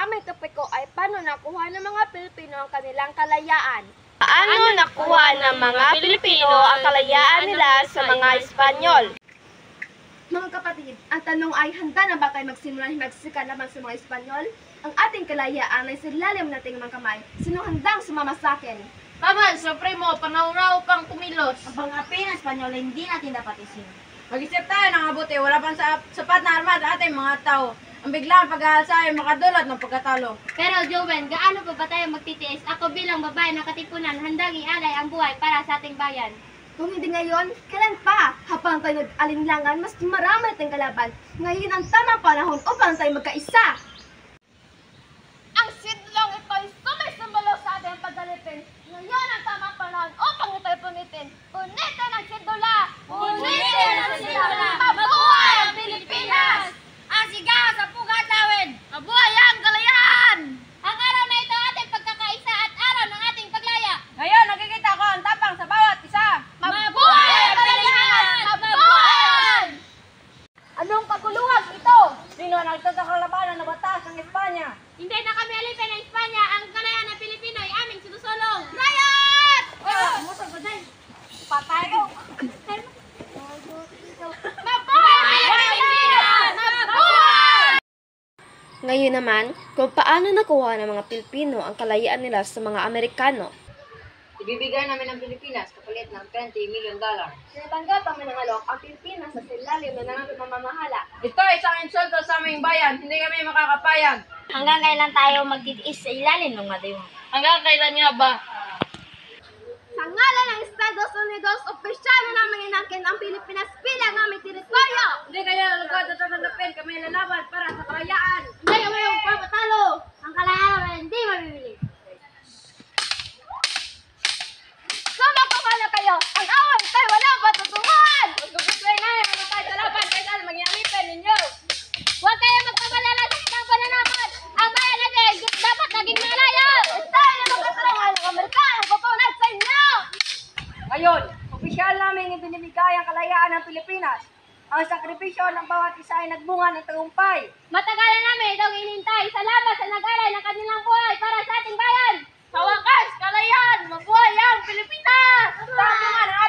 aming topiko ay paano nakuha ng mga Pilipino ang kanilang kalayaan. Paano nakuha ng mga Pilipino ang kalayaan nila sa mga Espanyol? Mga kapatid, ang tanong ay handa na ba tayo magsimula ng magsikan laban sa mga Espanyol? Ang ating kalayaan ay sa ilalim nating mga kamay. Sino handang sumama sa akin? Paman, Supremo, panahon pang kumilos. Ang mga Espanyol hindi natin dapat isin. Mag-isip tayo ng mabuti, wala pang sapat na armada ating mga tao. Ang biglang pag-aalsa ay makadulot ng pagkatalo. Pero Joven, gaano pa ba tayo magtitiis? Ako bilang babae na katipunan, handang ialay ang buhay para sa ating bayan. Kung hindi ngayon, kailan pa? Habang tayo nag-alinlangan, mas marami tayong kalaban. Ngayon ang tamang panahon upang tayo magkaisa. Ang sidlong ito ay sumisimbolo sa ating paggalipin. Ngayon ang tamang panahon upang ito'y punitin. Punitin ang sidula! Punitin ang sidula! Mabuhay ang Pilipinas! Ang sigaw sa pugat lawin! Mabuhay ang kalayaan! Ang araw na ito ating pagkakaisa at araw ng ating paglaya. Ngayon, nakikita ko ang tapang sa bawat isa. Mabuhay ang Pilipinas! Mabuhay! Anong kaguluhan ito? Sino ang nagtatakaklabanan ng batas ng Espanya? Hindi na kami alipin ng Espanya. Ang kalayaan ng Pilipino ay aming sinusulong. Riot! Musang ko dyan. Patay ko! Mabuhay ang Pilipinas! Mabuhay! Ngayon naman, kung paano nakuha ng mga Pilipino ang kalayaan nila sa mga Amerikano. Ibibigay namin ang Pilipinas kapalit ng $20 million. Sinatanggap ang manangalok ang Pilipinas sa silalim na namin pamamahala. Ito ay isang insulto sa aming bayan. Hindi kami makakapayag. Hanggang kailan tayo magtitiis sa ilalim ng madayo? Hanggang kailan nga ba? Sa ngalan ng Estados Unidos, opisyal na namin inakin ang Pilipinas bilang aming teritoryo! Hindi kayo lugod at tatanggapin. Kami lalaban para sa kalayaan. Hindi kami magpapatalo! Ang kalayaan ay hindi mabibili. Sumakuha na kayo! Ang away tayo walang patutunguhan! Magkukuslay na yung mga tayo sa laban kaysa magyamipin ninyo. Huwag kayo magpamalala sa isang pananapat! Ang bayan natin dapat naging malaya! Tayo na magkatulungan ng Amerikano papunad sa inyo! Ngayon, opisyal namin ibinibigay ang kalayaan ng Pilipinas. Ang sakripisyo ng bawat isa ay nagbunga ng tagumpay. Matagal na namin itong inintay. Salamat sa nag-alay ng kanilang buhay para sa ating bayan! Sa wakas, kalayaan! Mabuhay ang Pilipinas! Sa bunga ng